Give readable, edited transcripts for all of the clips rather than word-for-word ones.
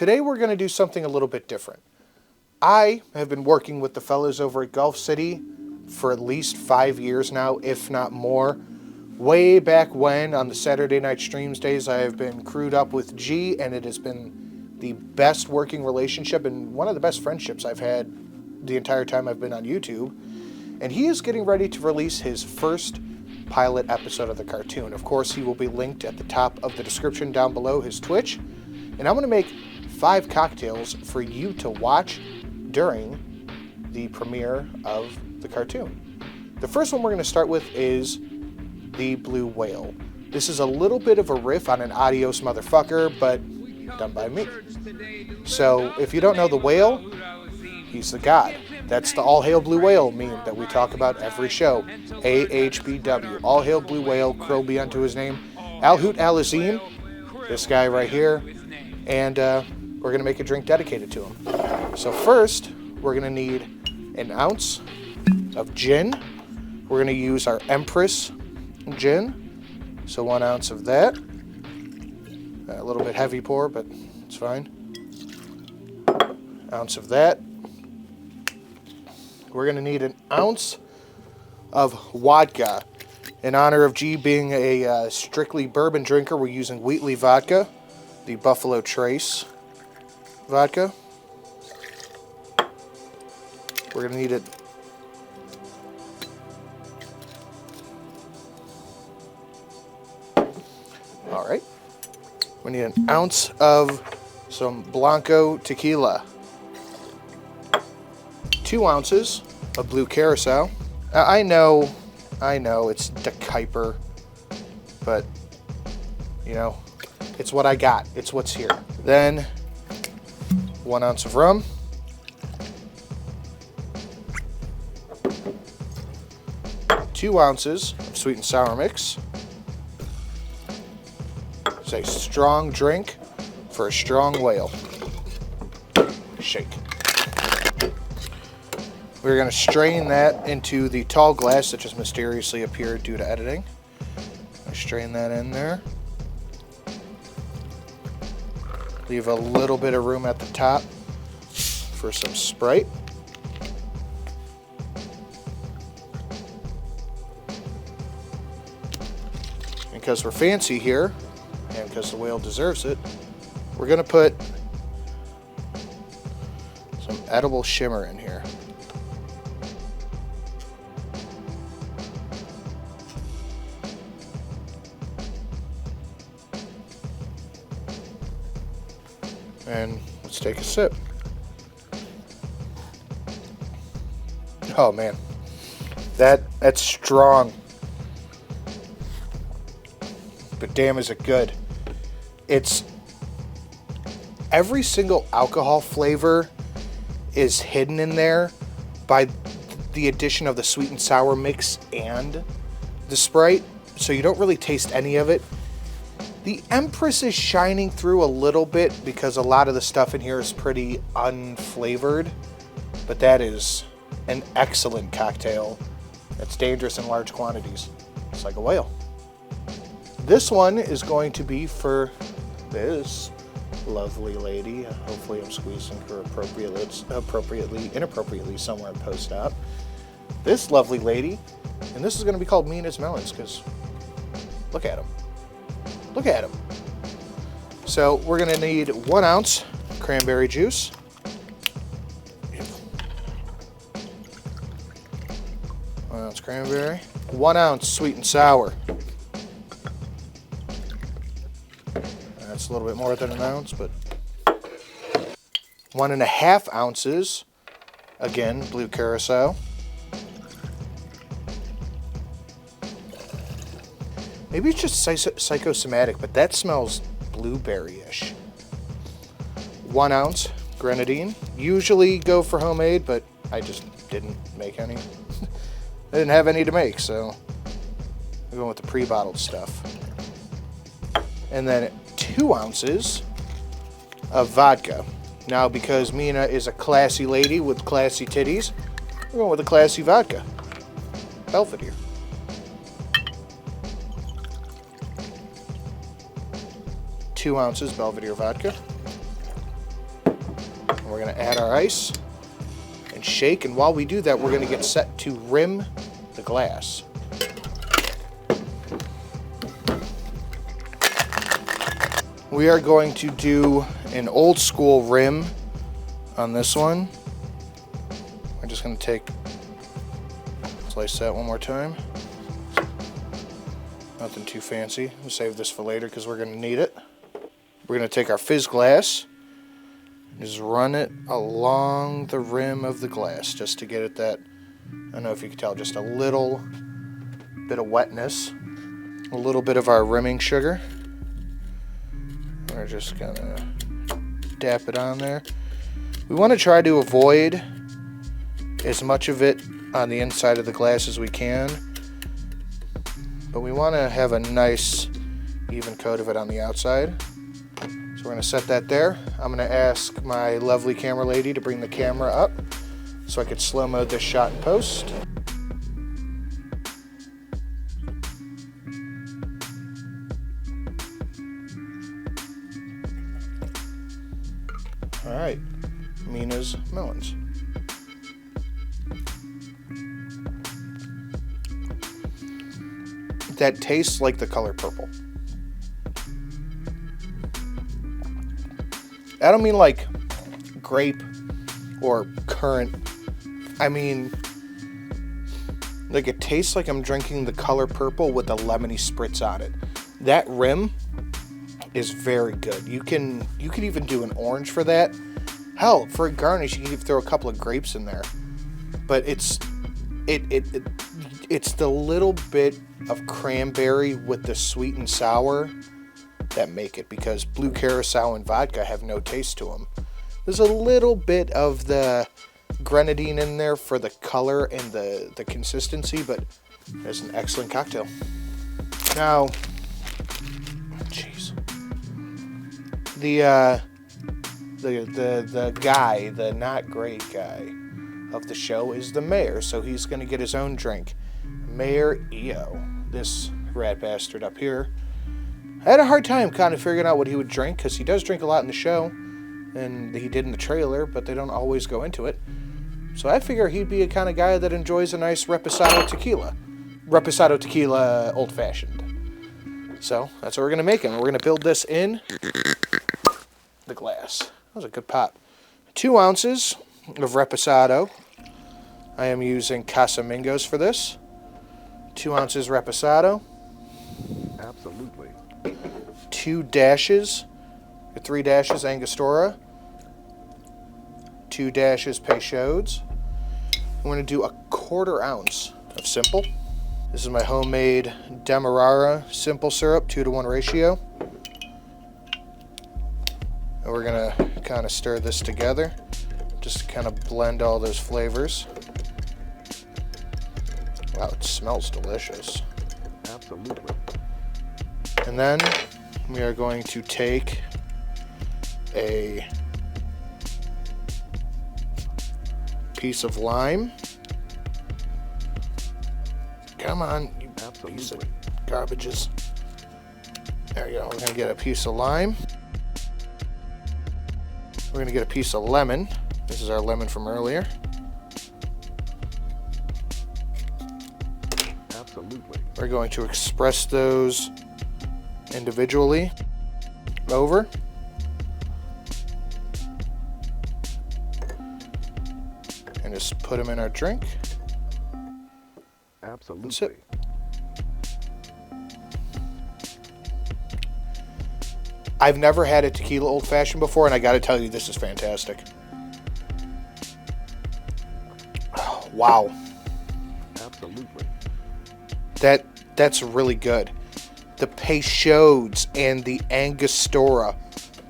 Today we're going to do something a little bit different. I have been working with the fellas over at Gulf City for at least 5 years now, if not more. Way back when, on the Saturday night streams days, I have been crewed up with G, and it has been the best working relationship and one of the best friendships I've had the entire time I've been on YouTube. And he is getting ready to release his first pilot episode of the cartoon. Of course, he will be linked at the top of the description down below, his Twitch. And I'm going to make 5 cocktails for you to watch during the premiere of the cartoon. The first one we're going to start with is the Blue Whale. This is a little bit of a riff on an Adios Motherfucker, but done by me. So if you don't know the whale, he's the god. That's the All Hail Blue Whale meme that we talk about every show. AHBW. All Hail Blue Whale, crow be unto his name. Alhoot Alazim, this guy right here. And we're going to make a drink dedicated to him. So first, we're going to need an ounce of gin. We're going to use our Empress gin. So 1 ounce of that. A little bit heavy pour, but it's fine. Ounce of that. We're going to need an ounce of vodka. In honor of G being a strictly bourbon drinker, we're using Wheatley vodka, the Buffalo Trace vodka. We're going to need it. All right. We need an ounce of some Blanco tequila. 2 ounces of Blue Curacao. I know it's the Kuiper, but you know, it's what I got. It's what's here. Then 1 ounce of rum. Two ounces of sweet and sour mix. It's a strong drink for a strong whale. Shake. We're going to strain that into the tall glass that just mysteriously appeared due to editing. Strain that in there. Leave a little bit of room at the top for some Sprite. Because we're fancy here, and because the whale deserves it, we're going to put some edible shimmer in here. And let's take a sip. Oh man, that's strong. But damn, is it good. It's every single alcohol flavor is hidden in there by the addition of the sweet and sour mix and the Sprite, so you don't really taste any of it. The Empress is shining through a little bit because a lot of the stuff in here is pretty unflavored, but that is an excellent cocktail that's dangerous in large quantities. It's like a whale. This one is going to be for this lovely lady. Hopefully I'm squeezing her inappropriately somewhere in post-op. This lovely lady, and this is going to be called Minas Melons because look at them. Look at them. So we're going to need 1 ounce cranberry juice. 1 ounce cranberry. 1 ounce sweet and sour. That's a little bit more than an ounce, but 1.5 ounces, again, Blue Curacao. Maybe it's just psychosomatic, but that smells blueberry-ish. 1 ounce grenadine. Usually go for homemade, but I just didn't make any. I didn't have any to make, so I'm going with the pre-bottled stuff. And then 2 ounces of vodka. Now, because Mina is a classy lady with classy titties, we're going with a classy vodka. Belvedere. 2 ounces Belvedere vodka. We're going to add our ice and shake, and while we do that, we're going to get set to rim the glass. We are going to do an old school rim on this one. We're just going to slice that one more time. Nothing too fancy. We'll save this for later because we're going to need it. We're going to take our fizz glass and just run it along the rim of the glass just to get it that, I don't know if you can tell, just a little bit of wetness. A little bit of our rimming sugar. We're just going to dap it on there. We want to try to avoid as much of it on the inside of the glass as we can, but we want to have a nice even coat of it on the outside. So we're going to set that there. I'm going to ask my lovely camera lady to bring the camera up so I could slow-mo this shot in post. All right, Mina's melons. That tastes like the color purple. I don't mean like grape or currant. I mean, like it tastes like I'm drinking the color purple with a lemony spritz on it. That rim is very good. You can even do an orange for that. Hell, for a garnish, you can even throw a couple of grapes in there. But it's the little bit of cranberry with the sweet and sour that make it, because blue curacao and vodka have no taste to them. There's a little bit of the grenadine in there for the color and the consistency, but it's an excellent cocktail. Now, jeez, the guy, the not great guy of the show is the mayor, so he's gonna get his own drink. Mayor EO, this rat bastard up here. I had a hard time kind of figuring out what he would drink, because he does drink a lot in the show, and he did in the trailer, but they don't always go into it. So I figure he'd be a kind of guy that enjoys a nice reposado tequila. Reposado tequila old-fashioned. So that's what we're going to make him. We're going to build this in the glass. That was a good pop. 2 ounces of reposado. I am using Casamigos for this. 2 ounces reposado. Absolutely. 2 dashes, or 3 dashes Angostura, 2 dashes Peychaud's. I'm going to do a 1/4 ounce of simple. This is my homemade Demerara simple syrup, 2-to-1 ratio. And we're going to kind of stir this together, just to kind of blend all those flavors. Wow, it smells delicious. Absolutely. And then we are going to take a piece of lime. Come on, you piece of garbages. There you go. We're going to get a piece of lime. We're going to get a piece of lemon. This is our lemon from earlier. Absolutely. We're going to express those individually over. And just put them in our drink. Absolutely. And sip. I've never had a tequila old fashioned before, and I gotta tell you, this is fantastic. Oh, wow. Absolutely. That's really good. The Peychaud's and the Angostura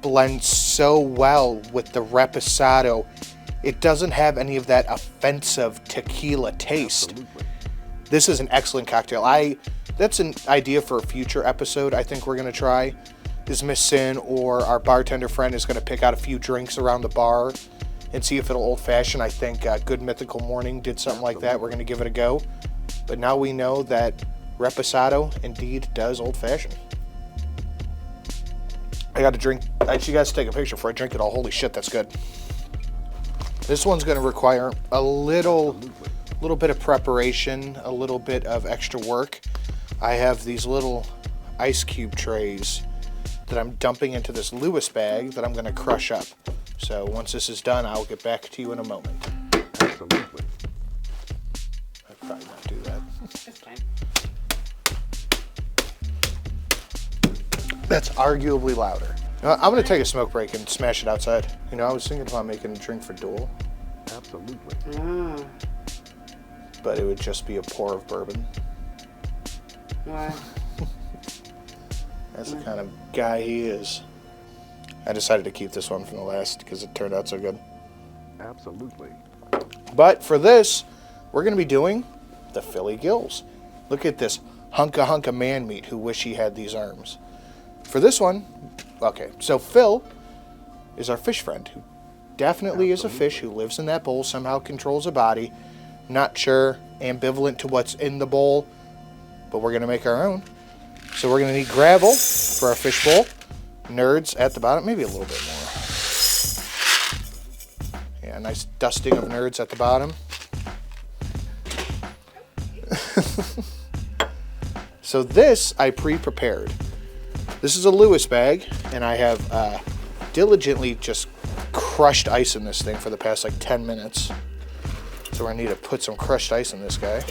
blend so well with the reposado. It doesn't have any of that offensive tequila taste. Absolutely. This is an excellent cocktail. That's an idea for a future episode I think we're going to try. Is Miss Sin or our bartender friend is going to pick out a few drinks around the bar and see if it'll old-fashioned. I think Good Mythical Morning did something like that. We're going to give it a go. But now we know that reposado indeed does old-fashioned. I got to drink. I actually got to take a picture before I drink it all. Holy shit, that's good. This one's going to require a little Absolutely. bit of preparation, a little bit of extra work. I have these little ice cube trays that I'm dumping into this Lewis bag that I'm going to crush up. So once this is done, I'll get back to you in a moment. Absolutely. I'd probably not do that. That's fine. That's arguably louder. I'm going to take a smoke break and smash it outside. You know, I was thinking about making a drink for Duel, Absolutely. Mm. but it would just be a pour of bourbon. Why? That's the kind of guy he is. I decided to keep this one from the last because it turned out so good. Absolutely. But for this, we're going to be doing the Philly Gills. Look at this hunka man meat who wish he had these arms. For this one, okay, so Phil is our fish friend who definitely is a fish who lives in that bowl, somehow controls a body. Not sure, ambivalent to what's in the bowl, but we're going to make our own. So we're going to need gravel for our fish bowl. Nerds at the bottom, maybe a little bit more. Yeah, a nice dusting of nerds at the bottom. So this I pre-prepared. This is a Lewis bag, and I have diligently just crushed ice in this thing for the past like 10 minutes. So we're gonna need to put some crushed ice in this guy.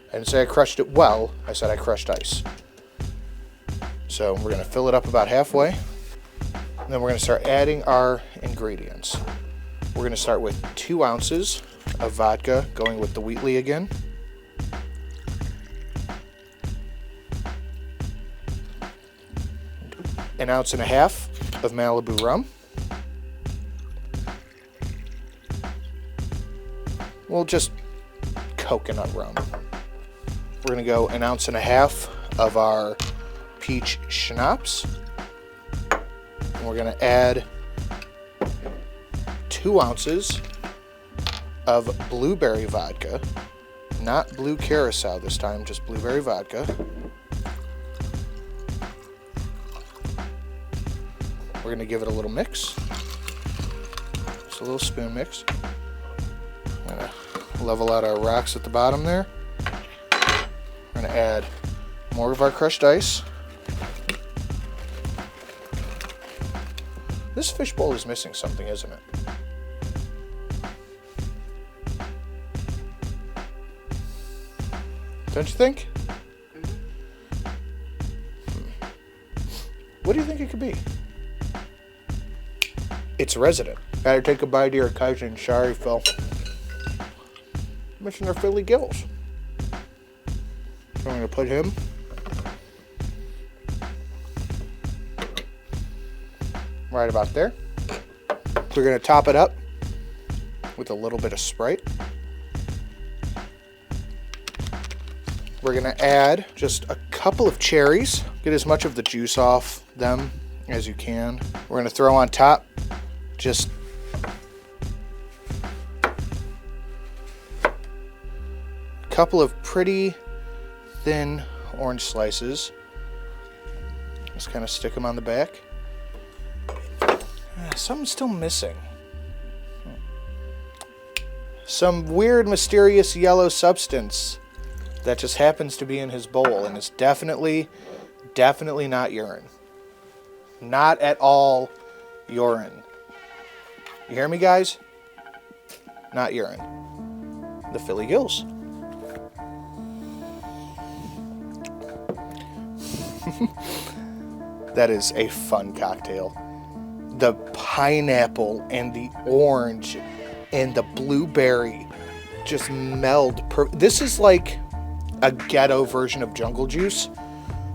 I didn't say I crushed it well, I said I crushed ice. So we're gonna fill it up about halfway. And then we're gonna start adding our ingredients. We're gonna start with 2 ounces of vodka, going with the Wheatley again. An ounce and a half of Malibu rum. Well, just coconut rum. We're gonna go an ounce and a half of our peach schnapps. And we're gonna add 2 ounces of blueberry vodka, not blue curacao this time, just blueberry vodka. We're gonna give it a little mix, just a little spoon mix. I'm gonna level out our rocks at the bottom there. We're gonna add more of our crushed ice. This fishbowl is missing something, isn't it? Don't you think? What do you think it could be? It's resident. Better take a bite of your cousin. Sorry, Phil. Missing our Philly Gills. So I'm gonna put him. Right about there. We're gonna top it up with a little bit of Sprite. We're gonna add just a couple of cherries. Get as much of the juice off them as you can. We're gonna throw on top just a couple of pretty thin orange slices. Just kind of stick them on the back. Something's still missing. Some weird, mysterious yellow substance that just happens to be in his bowl, and it's definitely not urine. Not at all urine. You hear me, guys? Not urine. The Philly Gills. That is a fun cocktail. The pineapple and the orange and the blueberry just meld. This is like a ghetto version of Jungle Juice,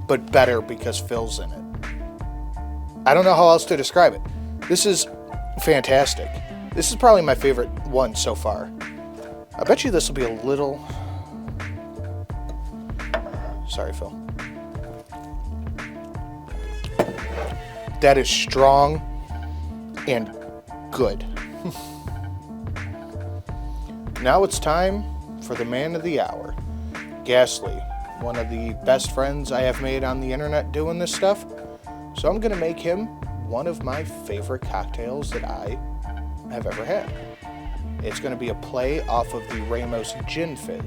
but better because Phil's in it. I don't know how else to describe it. This is fantastic. This is probably my favorite one so far. I bet you this will be a little... Sorry, Phil. That is strong and good. Now it's time for the man of the hour, Ghastly, one of the best friends I have made on the internet doing this stuff. So I'm going to make him one of my favorite cocktails that I have ever had. It's going to be a play off of the Ramos Gin Fizz.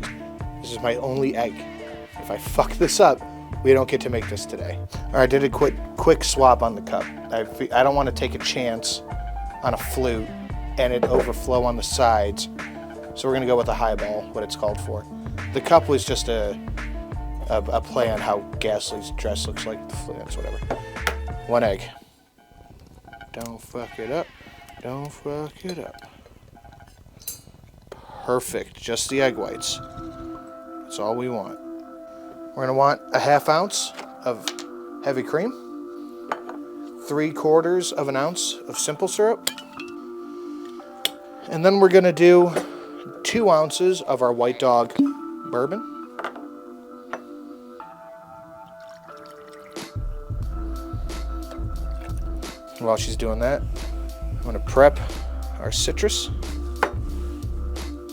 This is my only egg. If I fuck this up, we don't get to make this today. All right, I did a quick swap on the cup. I don't want to take a chance on a flute and it overflow on the sides. So we're going to go with a highball, what it's called for. The cup was just a play on how Ghastly's dress looks like. The flute, that's whatever. 1 egg. Don't fuck it up. Don't fuck it up. Perfect. Just the egg whites. That's all we want. We're going to want a 1/2 ounce of heavy cream, 3/4 of an ounce of simple syrup, and then we're going to do 2 ounces of our White Dog bourbon. While she's doing that, I'm going to prep our citrus.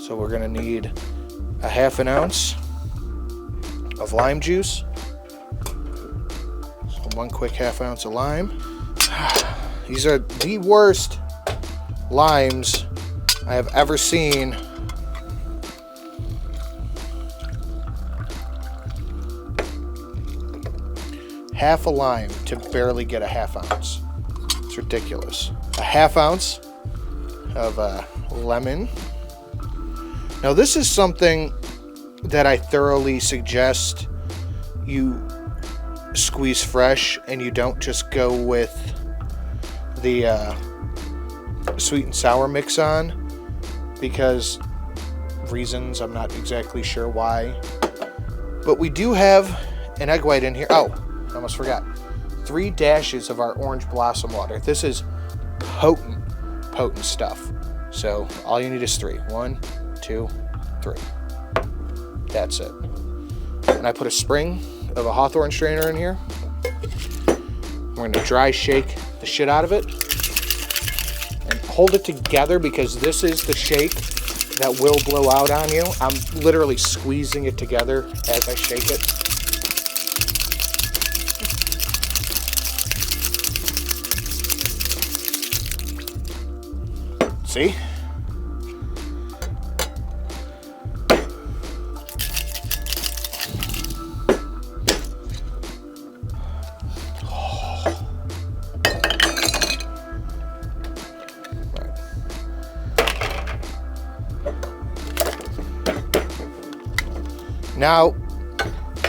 So we're going to need a 1/2 ounce of lime juice. So 1 quick 1/2 ounce of lime. These are the worst limes I have ever seen. Half a lime to barely get a 1/2 ounce. It's ridiculous. A 1/2 ounce of lemon. Now this is something that I thoroughly suggest you squeeze fresh and you don't just go with the sweet and sour mix on, because reasons, I'm not exactly sure why. But we do have an egg white in here. Oh, I almost forgot. 3 dashes of our orange blossom water. This is potent stuff. So all you need is 3. 1, 2, 3. That's it. And I put a spring of a hawthorn strainer in here. We're going to dry shake the shit out of it and hold it together, because this is the shake that will blow out on you. I'm literally squeezing it together as I shake it. See? Now,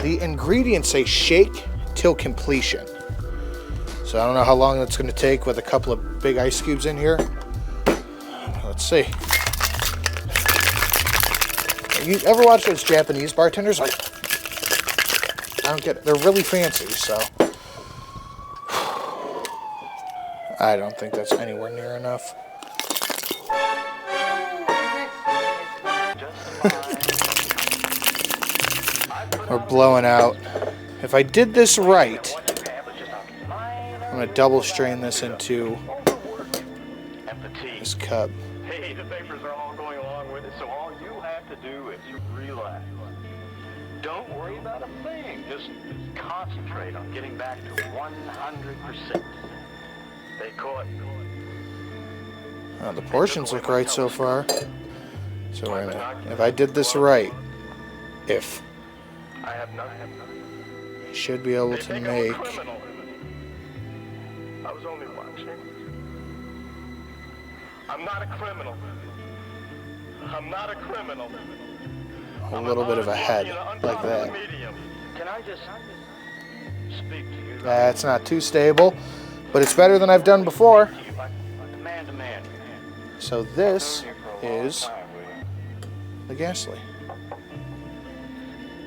the ingredients say shake till completion. So I don't know how long that's going to take with a couple of big ice cubes in here. Let's see. You ever watch those Japanese bartenders? Like, I don't get it. They're really fancy, so. I don't think that's anywhere near enough. We're blowing out. If I did this right, I'm going to double strain this into this cup. Hey, the papers are all going along with it, so all you have to do is relax. Don't worry about a thing. Just concentrate on getting back to 100%. They call it. The portions look right so far. So we're gonna, if I did this right, I have nothing. I should be able to make. I was only watching. I'm not a criminal. I'm not a criminal. A little bit of a head, like that. Can I just speak to you? That's not too stable, but it's better than I've done before. Man to man. So this is the Ghastly.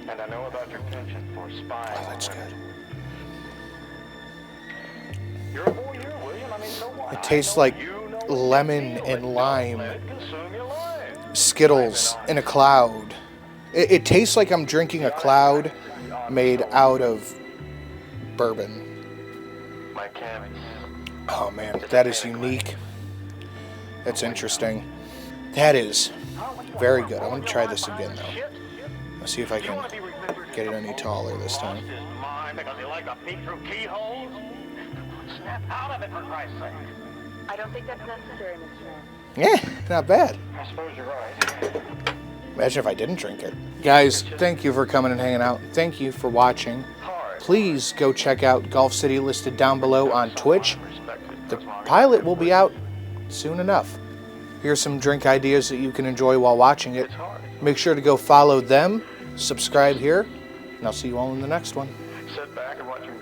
And I know about your penchant for spying. Oh, that's good. You're a boy here, William. I mean, so what? It tastes like lemon and lime, Skittles in a cloud. It tastes like I'm drinking a cloud made out of bourbon. My cabins. Oh man, that is unique. That's interesting. That is very good. I want to try this again though. Let's see if I can get it any taller this time. Snap out of it, for Christ's sake. I don't think that's necessary, Mr. Mayor. Yeah, not bad. I suppose you're right. Imagine if I didn't drink it. Guys, thank you for coming and hanging out. Thank you for watching. Please go check out Golf City listed down below on Twitch. The pilot will be out soon enough. Here's some drink ideas that you can enjoy while watching it. Make sure to go follow them, subscribe here, and I'll see you all in the next one. Sit back and watch your